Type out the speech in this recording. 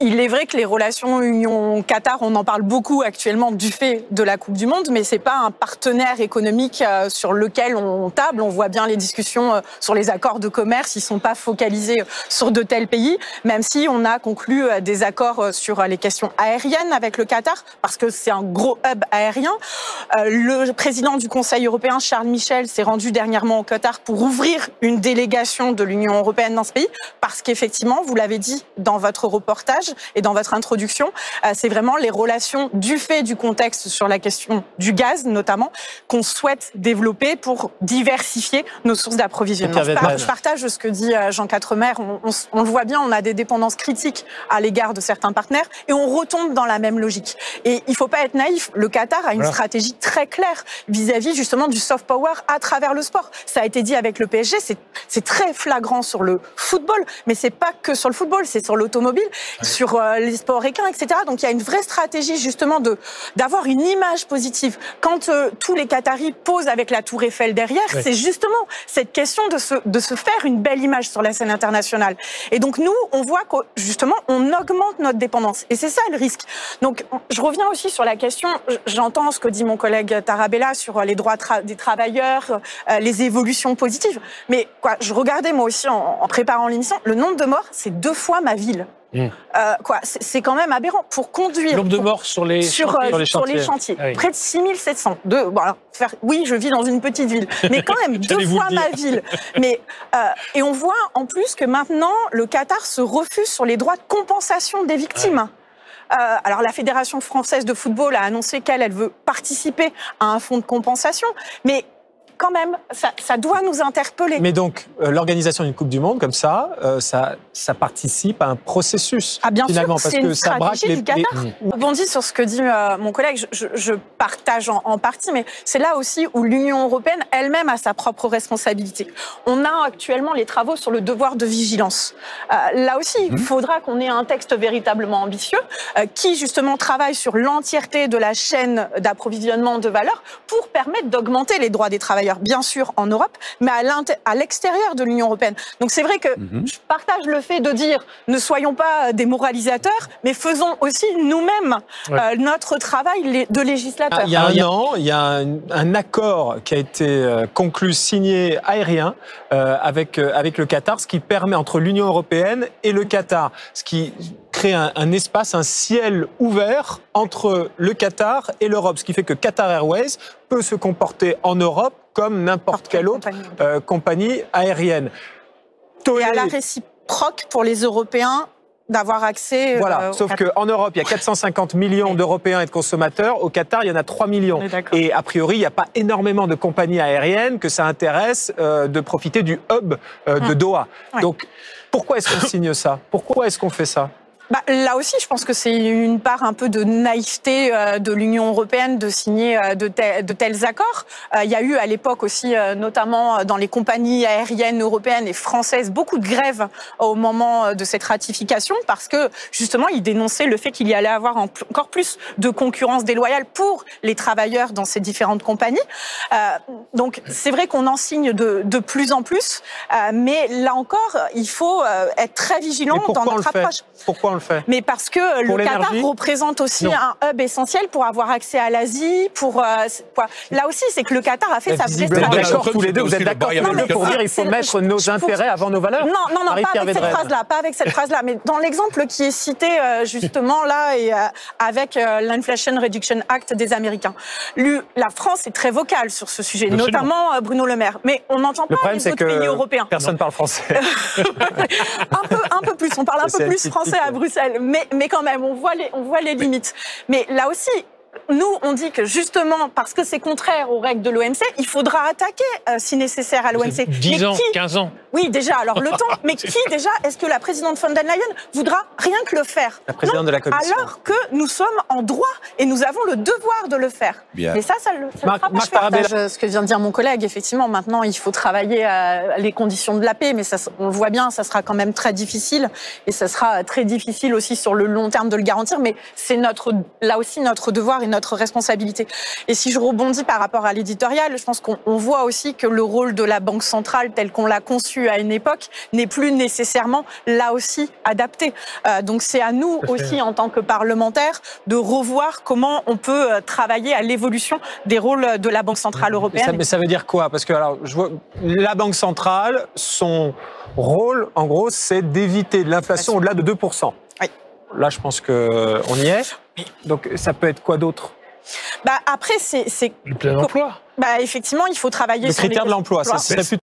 Il est vrai que les relations Union-Qatar, on en parle beaucoup actuellement du fait de la Coupe du Monde, mais c'est pas un partenaire économique sur lequel on table. On voit bien les discussions sur les accords de commerce, ils sont pas focalisés sur de tels pays, même si on a conclu des accords sur les questions aériennes avec le Qatar, parce que c'est un gros hub aérien. Le président du Conseil européen, Charles Michel, s'est rendu dernièrement au Qatar pour ouvrir une délégation de l'Union européenne dans ce pays, parce qu'effectivement, vous l'avez dit dans votre reportage et dans votre introduction, c'est vraiment les relations du fait du contexte sur la question du gaz, notamment, qu'on souhaite développer pour diversifier nos sources d'approvisionnement. Je partage ce que dit Jean Quatremer. On le voit bien, on a des dépendances critiques à l'égard de certains partenaires et on retombe dans la même logique. Et il ne faut pas être naïf. Le Qatar a une stratégie très claire vis-à-vis justement du soft power à travers le sport. Ça a été dit avec le PSG, c'est très flagrant sur le football, mais c'est pas que sur le football, c'est sur l'automobile, sur les sports équins, etc. Donc il y a une vraie stratégie justement d'avoir une image positive. Quand tous les Qataris posent avec la Tour Eiffel derrière, c'est justement cette question de se faire une belle image sur la scène internationale. Et donc nous, on voit que justement, on augmente notre dépendance. Et c'est ça le risque. Donc je reviens aussi sur la question, j'entends ce que dit mon collègue Tarabella sur les droits des travailleurs, les évolutions positives. Mais je regardais moi aussi en préparant l'émission, le nombre de morts, c'est 2 fois ma ville. C'est quand même aberrant. Pour conduire... Le nombre de morts sur les chantiers. Ah oui. Près de 6700. Oui, je vis dans une petite ville, mais quand même 2 fois ma ville. Et on voit en plus que maintenant, le Qatar se refuse sur les droits de compensation des victimes. Alors la Fédération française de football a annoncé qu'elle veut participer à un fonds de compensation, mais quand même, ça doit nous interpeller. Mais donc, l'organisation d'une Coupe du Monde, comme ça participe à un processus. Ah bien finalement, sûr, c'est une stratégie du Qatar. Je rebondis sur ce que dit mon collègue, je partage en partie, mais c'est là aussi où l'Union européenne elle-même a sa propre responsabilité. On a actuellement les travaux sur le devoir de vigilance. Là aussi, il faudra qu'on ait un texte véritablement ambitieux qui, justement, travaille sur l'entièreté de la chaîne d'approvisionnement de valeur pour permettre d'augmenter les droits des travailleurs. Bien sûr en Europe, mais à l'extérieur de l'Union européenne. Donc c'est vrai que je partage le fait de dire ne soyons pas des moralisateurs, mais faisons aussi nous-mêmes notre travail de législateur. Il y a un an, il y a un accord qui a été conclu, signé aérien avec le Qatar, ce qui permet entre l'Union européenne et le Qatar, ce qui crée un espace, un ciel ouvert entre le Qatar et l'Europe, ce qui fait que Qatar Airways peut se comporter en Europe comme n'importe quelle autre compagnie aérienne. Et à la réciproque pour les Européens d'avoir accès... Voilà, sauf qu'en Europe, il y a 450 millions d'Européens et de consommateurs. Au Qatar, il y en a 3 millions. Et a priori, il n'y a pas énormément de compagnies aériennes que ça intéresse de profiter du hub de Doha. Donc, pourquoi est-ce qu'on signe ça? Pourquoi est-ce qu'on fait ça? Là aussi, je pense que c'est une part un peu de naïveté de l'Union européenne de signer de tels accords. Il y a eu à l'époque aussi, notamment dans les compagnies aériennes européennes et françaises, beaucoup de grèves au moment de cette ratification parce que justement, ils dénonçaient le fait qu'il y allait avoir encore plus de concurrence déloyale pour les travailleurs dans ces différentes compagnies. Donc, c'est vrai qu'on en signe de plus en plus, mais là encore, il faut être très vigilant dans notre approche. Pourquoi on le fait? Mais parce que le Qatar représente aussi un hub essentiel pour avoir accès à l'Asie. Là aussi, c'est que le Qatar a fait sa vraie stratégie. D'accord, tous les deux, vous êtes d'accord pour dire qu'il faut mettre nos intérêts avant nos valeurs? Non, pas avec cette phrase-là. Mais dans l'exemple qui est cité justement là, et avec l'Inflation Reduction Act des Américains, la France est très vocale sur ce sujet, notamment Bruno Le Maire. Mais on n'entend pas les autres pays européens. Personne ne parle français. un peu plus, on parle un peu plus français à Bruxelles, mais quand même, on voit les limites. Mais là aussi, nous, on dit que justement, parce que c'est contraire aux règles de l'OMC, il faudra attaquer, si nécessaire, à l'OMC. 10 ans, 15 ans. Oui, déjà, alors le temps. Mais qui, déjà, est-ce que la présidente von der Leyen voudra rien que le faire? La présidente de la Commission. Alors que nous sommes en droit et nous avons le devoir de le faire. Bien. Mais ça le fera pas. Je partage ce que vient de dire mon collègue. Effectivement, maintenant, il faut travailler à les conditions de la paix, mais ça, on le voit bien, ça sera quand même très difficile. Et ça sera très difficile aussi sur le long terme de le garantir, mais c'est là aussi notre devoir et notre responsabilité. Et si je rebondis par rapport à l'éditorial, je pense qu'on voit aussi que le rôle de la Banque centrale, tel qu'on l'a conçu eu à une époque n'est plus nécessairement là aussi adapté. Donc c'est à nous aussi, en tant que parlementaires, de revoir comment on peut travailler à l'évolution des rôles de la Banque centrale européenne. Mais ça veut dire quoi? Parce que alors, je vois, la Banque centrale, son rôle, en gros, c'est d'éviter de l'inflation au-delà de 2%. Oui. Là, je pense qu'on y est. Donc ça peut être quoi d'autre? Après, c'est le plein emploi. Effectivement, il faut travailler le sur les critère de l'emploi. Ça serait plutôt